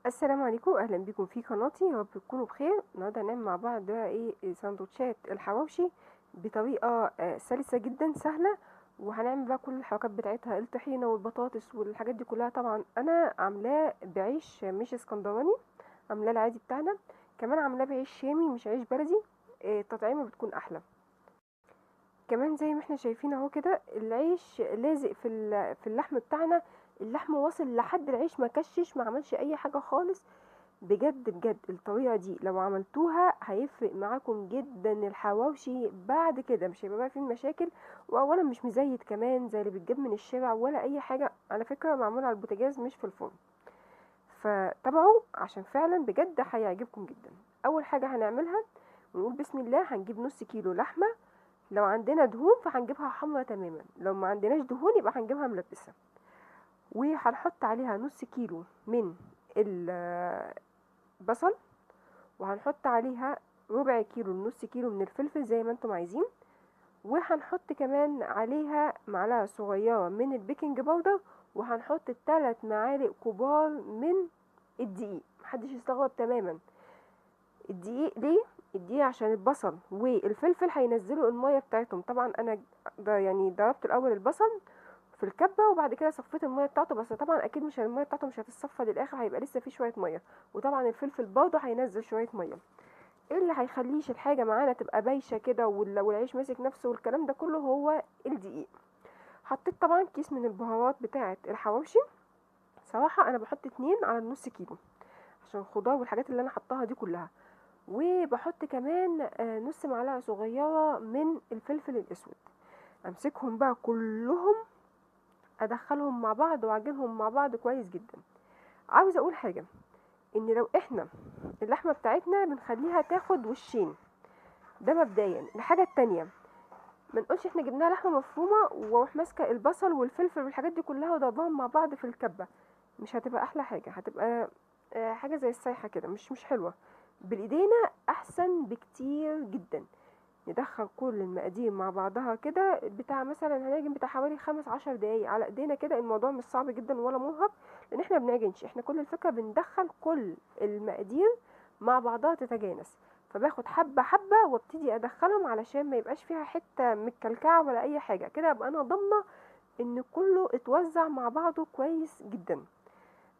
السلام عليكم، اهلا بكم في قناتي. يا رب تكونوا بخير. النهارده هنعمل مع بعض بقى سندوتشات الحواوشي بطريقه سلسه جدا سهله. وهنعمل بقى كل الحركات بتاعتها، الطحينه والبطاطس والحاجات دي كلها. طبعا انا عاملاه بعيش مش اسكندراني، عاملاه العادي بتاعنا. كمان عاملاه بعيش شامي مش عيش بلدي. التطعيمه بتكون احلى. كمان زي ما احنا شايفين اهو كده، العيش لازق في اللحم بتاعنا. اللحم واصل لحد العيش، ما كشش، ما عملش اي حاجه خالص. بجد بجد الطريقة دي لو عملتوها هيفرق معاكم جدا. الحواوشي بعد كده مش هيبقى بقى فيه مشاكل. واولا مش مزيت كمان زي اللي بتجيب من الشارع ولا اي حاجة، على فكرة معمول على البوتاجاز مش في الفرن. فتابعوا عشان فعلا بجد هيعجبكم جدا. اول حاجة هنعملها ونقول بسم الله، هنجيب نص كيلو لحمة. لو عندنا دهون فهنجيبها حمرا تماما، لو ما عندناش دهون يبقى هنجيبها ملبسة. وهنحط عليها نص كيلو من البصل، وهنحط عليها ربع كيلو لنص كيلو من الفلفل زي ما انتم عايزين. وهنحط كمان عليها معلقة صغيرة من البيكنج باودر. وهنحط 3 معالق كبار من الدقيق. محدش يستغرب تماما. الدقيق ليه؟ الدقيق عشان البصل والفلفل هينزلوا المية بتاعتهم. طبعا انا يعني ضربت الاول البصل في الكبة وبعد كده صفيت المية بتاعته، بس طبعا اكيد مش المية بتاعته مش هتتصفى للاخر، هيبقى لسه فيه شوية مية. وطبعا الفلفل برضه هينزل شوية مية. ايه اللي هيخليش الحاجة معانا تبقى بايشة كده والعيش ماسك نفسه والكلام ده كله؟ هو الدقيق. حطيت طبعا كيس من البهارات بتاعة الحواوشي. صراحة انا بحط 2 على النص كيلو عشان الخضار والحاجات اللي انا حطاها دي كلها. وبحط كمان نص معلقة صغيرة من الفلفل الاسود. امسكهم بقى كلهم، ادخلهم مع بعض واعجنهم مع بعض كويس جدا. عاوزة اقول حاجة، ان لو احنا اللحمة بتاعتنا بنخليها تاخد وشين، ده مبدئيا. الحاجة التانية، ما نقولش احنا جبناها لحمه مفرومه واروح ماسكه البصل والفلفل والحاجات دي كلها وضربهم مع بعض في الكبه. مش هتبقى احلى حاجه، هتبقى حاجه زي السايحه كده، مش حلوه. بالايدينا احسن بكتير جدا. ندخل كل المقادير مع بعضها كده بتاع مثلا هنعجن بتاع حوالي 15 دقايق على ايدينا كده. الموضوع مش صعب جدا ولا مرهق، لان احنا بنعجنش، احنا كل الفكره بندخل كل المقادير مع بعضها تتجانس. فباخد حبه حبه وابتدي ادخلهم علشان ما يبقاش فيها حته متكلكعه ولا اي حاجه كده، ابقى انا ضامنه ان كله اتوزع مع بعضه كويس جدا.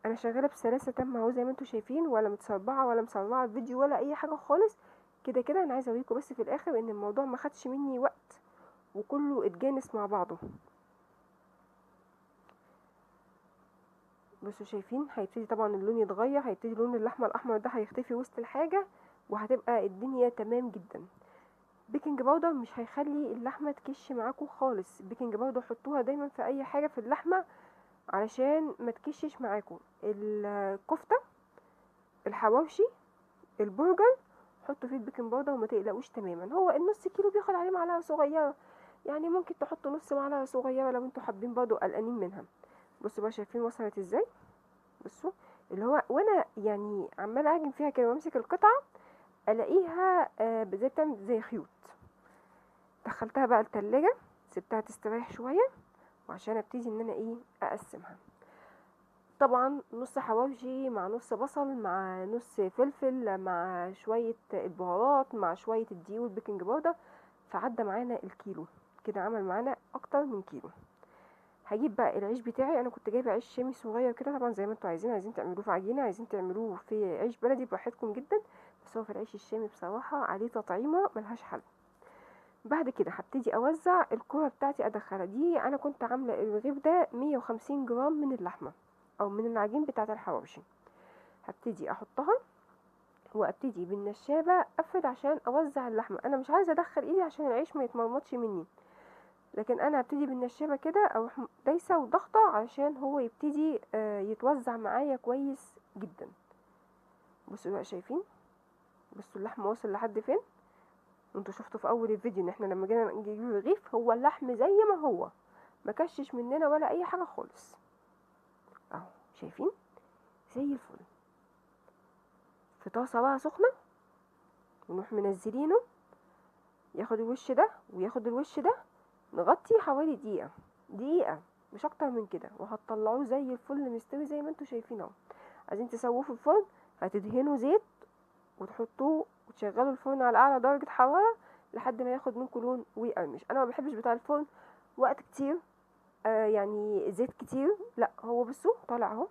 انا شغاله بسلاسه تامه اهو زي ما انتم شايفين، ولا متسربعه ولا مسربعه الفيديو ولا اي حاجه خالص. كده كده انا عايزه اوريكم بس في الاخر ان الموضوع ما خدش مني وقت وكله اتجانس مع بعضه. بصوا شايفين، هيبتدي طبعا اللون يتغير، هيبتدي لون اللحمه الاحمر ده هيختفي وسط الحاجه، وهتبقى الدنيا تمام جدا. بيكنج باودر مش هيخلي اللحمه تكش معاكم خالص. بيكنج باودر حطوها دايما في اي حاجه في اللحمه علشان ما تكشش معاكم. الكفته، الحواوشي، البرجر، حطوا فيه البيكنج باودر وما تقلقوش تماما. هو النص كيلو بياخد عليه معلقه صغيره، يعني ممكن تحطوا نص معلقه صغيره لو انتوا حابين برضو قلقانين منها. بصوا بقى شايفين وصلت ازاي؟ بصوا، اللي هو وانا يعني عماله اعجن فيها كده وامسك القطعه الاقيها زي بتعمل زي خيوط. دخلتها بقى التلاجة، سبتها تستريح شويه وعشان ابتدي ان انا اقسمها. طبعا نص حواوشي مع نص بصل مع نص فلفل مع شوية البهارات مع شوية الدقيق والبيكنج باودر، فعدى معانا الكيلو. كده عمل معانا اكتر من كيلو. هجيب بقى العيش بتاعي. انا كنت جايبه عيش شامي صغير كده، طبعا زي ما انتوا عايزين، عايزين تعملوه في عجينه، عايزين تعملوه في عيش بلدي براحتكم جدا. بس هو في العيش الشامي بصراحه عليه تطعيمه ملهاش حل. بعد كده هبتدي اوزع الكوره بتاعتي ادخلها. دي انا كنت عامله الرغيف ده 150 جرام من اللحمه او من العجين بتاعه الحواوشي. هبتدي احطها وابتدي بالنشابه افرد عشان اوزع اللحمه. انا مش عايزه ادخل ايدي عشان العيش ما يتمرمطش مني، لكن انا هبتدي بالنشابه كده او دايسه وضغطه عشان هو يبتدي يتوزع معايا كويس جدا. بصوا بقى شايفين، بصوا اللحم واصل لحد فين. انتوا شفتوا في اول الفيديو ان احنا لما جينا نجيب الرغيف هو اللحم زي ما هو، ما كشش مننا ولا اي حاجه خالص. اهو شايفين زي الفل. في طاسه بقى سخنه ونروح منزلينه، ياخد الوش ده وياخد الوش ده. نغطي حوالي دقيقة، دقيقة مش اكتر من كده، وهتطلعوه زي الفل مستوي زي ما انتوا شايفين اهو. عايزين تسووه في الفرن، هتدهنوا زيت وتحطوه وتشغلوا الفرن على اعلى درجة حرارة لحد ما ياخد منكم لون ويقرمش. انا ما بحبش بتاع الفرن وقت كتير، يعني زيت كتير، لا هو بصوا طالع اهو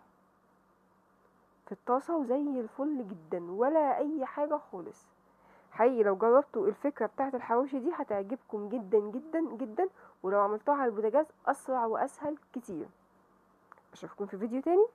في الطاسة وزي الفل جدا ولا اي حاجة خالص. حقيقي لو جربتوا الفكرة بتاعت الحواوشي دي هتعجبكم جدا جدا جدا، ولو عملتوها على البوتاجاز اسرع واسهل كتير. اشوفكم في فيديو تاني.